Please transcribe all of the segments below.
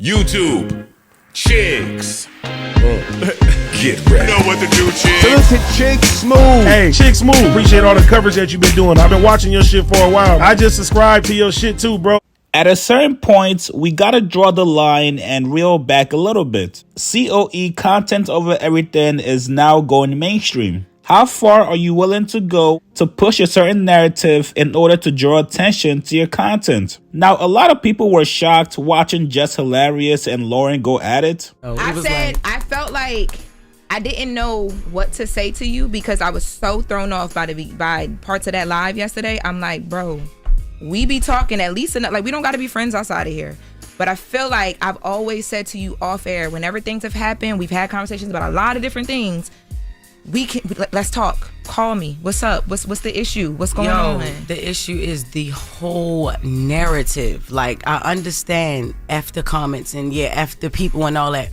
YouTube, chicks. Get ready. You know what to do, chicks. Listen, Chick Smooth. Hey, Chick Smooth. Appreciate all the coverage that you've been doing. I've been watching your shit for a while. I just subscribed to your shit too, bro. At a certain point, we gotta draw the line and reel back a little bit. COE, content over everything, is now going mainstream. How far are you willing to go to push a certain narrative in order to draw attention to your content? Now, a lot of people were shocked watching Jess Hilarious and Loren go at it. I felt like I didn't know what to say to you because I was so thrown off by parts of that live yesterday. I'm like, bro, we be talking at least enough. Like, we don't got to be friends outside of here. But I feel like I've always said to you off air, whenever things have happened, we've had conversations about a lot of different things. Let's talk. Call me. What's up? What's the issue? What's going on? The issue is the whole narrative. Like, I understand after comments and after people and all that,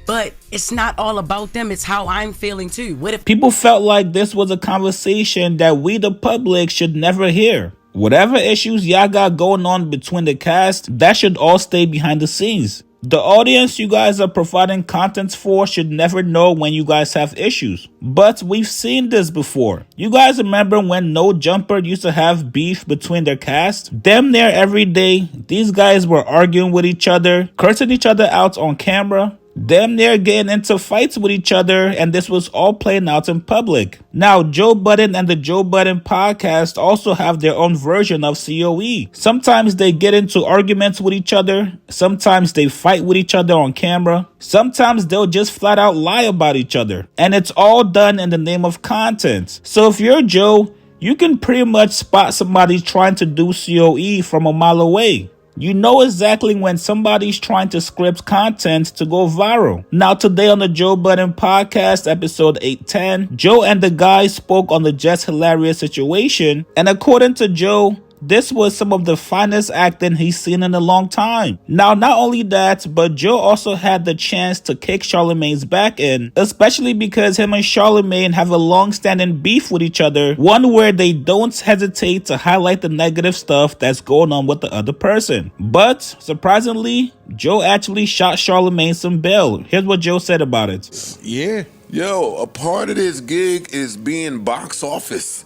but it's not all about them. It's how I'm feeling too. What if people felt like this was a conversation that we, the public, should never hear? Whatever issues y'all got going on between the cast, that should all stay behind the scenes. The audience you guys are providing content for should never know when you guys have issues. But we've seen this before. You guys remember when No Jumper used to have beef between their cast? Damn near every day, these guys were arguing with each other, cursing each other out on camera, damn near getting into fights with each other, and this was all playing out in public. Now, Joe Budden and the Joe Budden podcast also have their own version of COE. Sometimes they get into arguments with each other. Sometimes they fight with each other on camera. Sometimes they'll just flat out lie about each other. And it's all done in the name of content. So if you're Joe, you can pretty much spot somebody trying to do COE from a mile away. You know exactly when somebody's trying to script content to go viral. Now, today on the Joe Budden podcast, episode 810, Joe and the guys spoke on the Jess Hilarious situation. And according to Joe, this was some of the finest acting he's seen in a long time. Now, not only that, but Joe also had the chance to kick Charlemagne's back in, especially because him and Charlamagne have a long-standing beef with each other, one where they don't hesitate to highlight the negative stuff that's going on with the other person. But, surprisingly, Joe actually shot Charlamagne some bail. Here's what Joe said about it. Yeah. Yo, a part of this gig is being box office.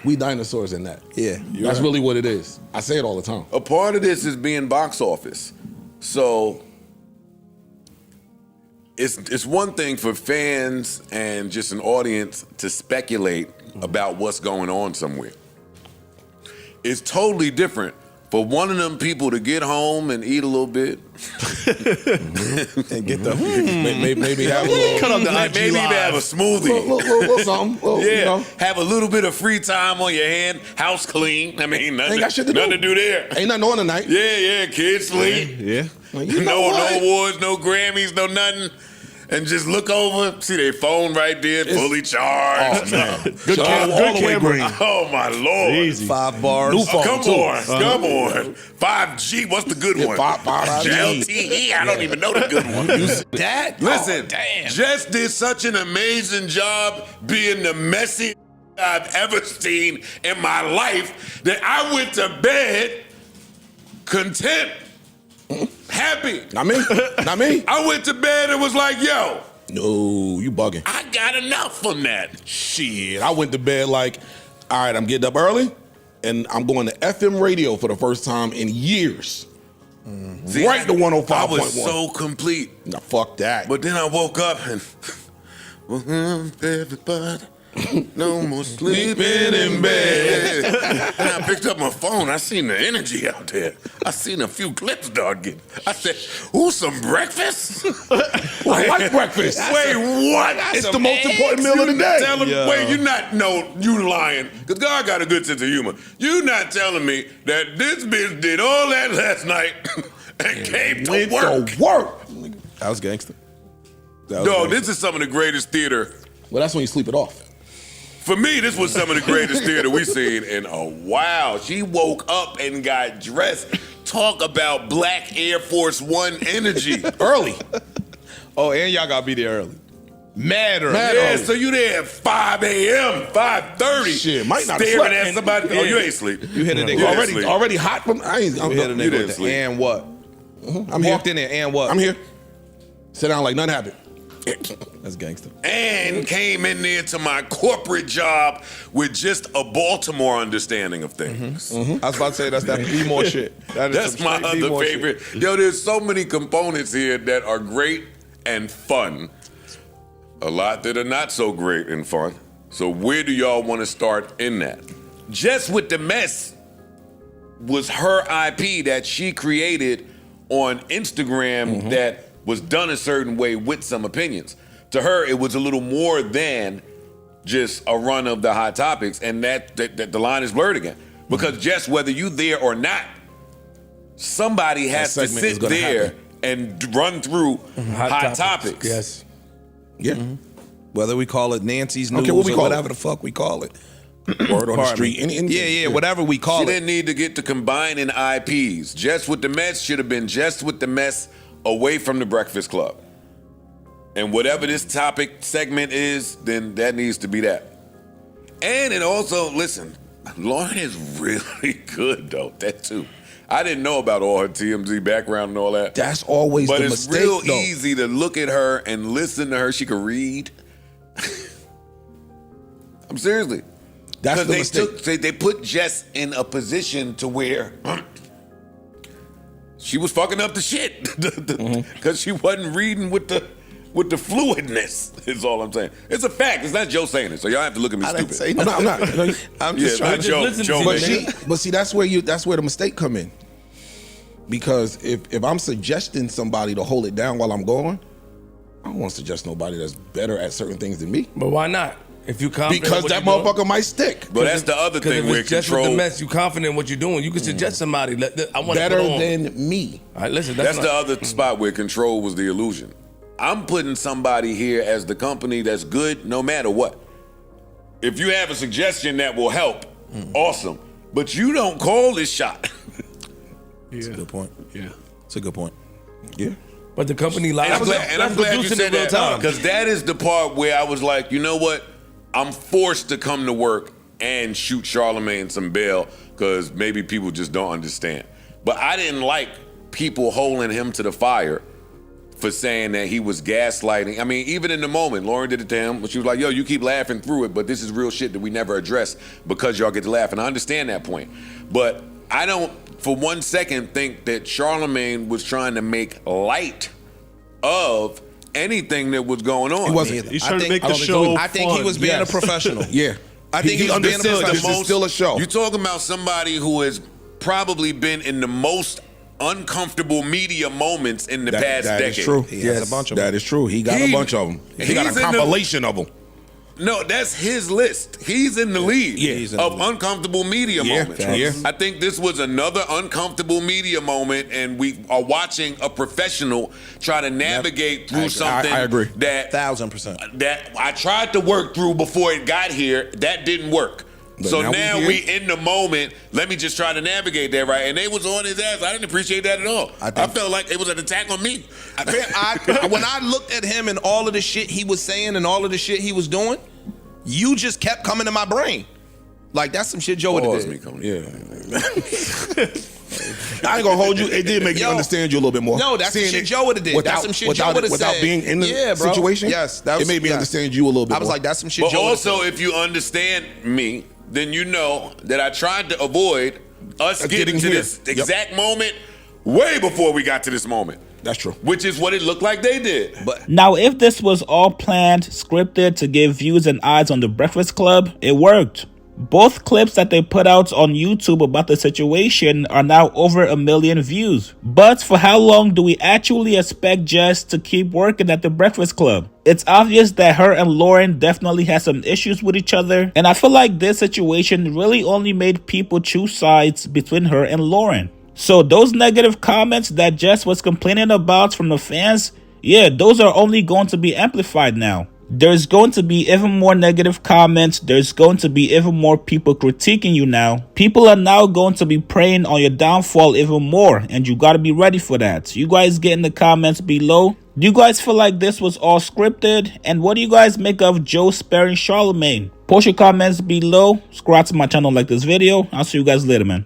We dinosaurs in that. Yeah. That's right. really what it is. I say it all the time. A part of this is being box office. So it's one thing for fans and just an audience to speculate about what's going on somewhere. It's totally different for one of them people to get home and eat a little bit. And get the maybe have a little Cut up the maybe even have a smoothie. little something. Yeah, You know. have a little bit of free time on your hand, house clean. I mean, nothing, got shit to nothing to do there. Ain't nothing on tonight. Yeah, kids sleep. Yeah. Well, you know No what? awards, no Grammys, no nothing. And just look over, see their phone right there, fully charged. Oh, man. Good camera. Oh, my Lord. Easy. 5 bars. New phone, Come too. on, come on. 5G, what's the good one? 5G. LTE, I don't even know the good one. That? Listen, Oh, damn. Jess did such an amazing job being the messy I've ever seen in my life that I went to bed content, happy. Not me. Not me. I went to bed and was like, yo, No, you bugging. I got enough from that. Shit. I went to bed like, all right, I'm getting up early, and I'm going to FM radio for the first time in years. See, Right to 105.1. I was so complete. Now, fuck that. But then I woke up and, everybody, no more sleeping in bed. And I picked up my phone. I seen the energy out there. I seen a few clips start getting. I said, ooh, some breakfast? I like breakfast. Wait, what? It's the most important meal of the day. Wait, you not, no, you lying. Because God got a good sense of humor. You not telling me that this bitch did all that last night and came to Went work. to work. That was gangster. No, this is some of the greatest theater. Well, that's when you sleep it off. For me, this was some of the greatest theater we've seen in a while. She woke up and got dressed. Talk about Black Air Force One energy. Early. Oh, and y'all got to be there early. Mad early. Yeah, so you there at 5 a.m., 5:30. Shit, might not have staring slept. at somebody. Oh, you ain't sleep. You hit a nigga. You didn't sleep. already hot from. I ain't. You hit a You nigga didn't with the sleep. and what? I'm here. Walked in there and what? I'm here. Sit down like nothing happened. That's gangster. And came in there to my corporate job with just a Baltimore understanding of things. I was about to say that's that B-more shit. That's my other favorite. Yo, there's so many components here that are great and fun. A lot that are not so great and fun. So where do y'all want to start in that? Jess with the Mess was her IP that she created on Instagram that was done a certain way with some opinions. To her, it was a little more than just a run of the hot topics, and that the line is blurred again. Because Jess, whether you there or not, somebody has to sit there and run through hot topics. Yes. Yeah. Whether we call it Nancy's News Okay, what we or call whatever the fuck we call it. Word on the street. Yeah, whatever we call She it. didn't need to get to combining IPs. Jess with the Mess should have been Jess with the Mess away from the Breakfast Club. And whatever this topic segment is, then that needs to be that. And it also, listen, Loren is really good though, that too. I didn't know about all her TMZ background and all that. That's always but the it's mistake, real though. easy to look at her and listen to her. She could read. I'm seriously. That's the they mistake. they put Jess in a position to where she was fucking up the shit because she wasn't reading with the fluidness. Is all I'm saying. It's a fact. It's not Joe saying it, so y'all have to look at me I didn't stupid. say I'm nothing. not. I'm just trying to listen to you, But see, that's where the mistake come in. Because if I'm suggesting somebody to hold it down while I'm going, I don't want to suggest nobody that's better at certain things than me. But why not? If you confident Because in that what you're motherfucker might stick. But that's the other doing, thing if where it's just with control. the mess, you confident in what you're doing. You can suggest somebody. I want Better to put on. than me. All right, listen. That's not, the other spot where control was the illusion. I'm putting somebody here as the company that's good no matter what. If you have a suggestion that will help, awesome. But you don't call this shot. That's a good point. Yeah. It's a good point. Yeah. But the company live. And I'm glad you producing said in real that time. because that is the part where I was like, you know what? I'm forced to come to work and shoot Charlamagne some bail because maybe people just don't understand. But I didn't like people holding him to the fire for saying that he was gaslighting. I mean, even in the moment, Loren did it to him, but she was like, yo, you keep laughing through it, but this is real shit that we never address because y'all get to laugh. And I understand that point. But I don't, for 1 second, think that Charlamagne was trying to make light of anything that was going on. He wasn't. He's trying to make the show I think he was being Yes. a professional. Yeah. I think he was being a understood professional. this is still a show. You're talking about somebody who has probably been in the most uncomfortable media moments in the past that decade. is true. He has a bunch of them. That is true. He got a bunch of them. He got he's a in the- compilation of them. No, that's his list. He's in the lead Yeah, he's in the of lead. uncomfortable media Yeah, moments. yeah. I think this was another uncomfortable media moment, and we are watching a professional try to navigate through something I agree. that 1,000%. that I tried to work through before it got here. That didn't work. But So now now we we here. in the moment. Let me just try to navigate that right. And they was on his ass. I didn't appreciate that at all. I felt like it was an attack on me. When I looked at him and all of the shit he was saying and all of the shit he was doing, you just kept coming to my brain. Like, that's some shit Joe would have Pause did. me, coming. Yeah. I ain't gonna hold you. It did make me Yo. understand you a little bit more. No, that's some Seeing shit it Joe would've did. That's without- some shit without Joe it- would've without said. being in the Yeah, bro. situation. Yes, that was- it made me yes. understand you a little bit I was more. like, that's some shit But Joe would've also, said. if you understand me, then you know that I tried to avoid us getting getting to here. this Yep. exact moment way before we got to this moment. That's true. Which is what it looked like they did. But Now, if this was all planned, scripted to get views and eyes on the Breakfast Club, it worked. Both clips that they put out on YouTube about the situation are now over 1 million views. But for how long do we actually expect Jess to keep working at the Breakfast Club? It's obvious that her and Loren definitely had some issues with each other, and I feel like this situation really only made people choose sides between her and Loren. So those negative comments that Jess was complaining about from the fans, yeah, those are only going to be amplified now. There's going to be even more negative comments. There's going to be even more people critiquing you now. People are now going to be preying on your downfall even more, and you got to be ready for that. You guys get in the comments below. Do you guys feel like this was all scripted? And what do you guys make of Joe sparing Charlemagne? Post your comments below. Subscribe to my channel, like this video. I'll see you guys later, man.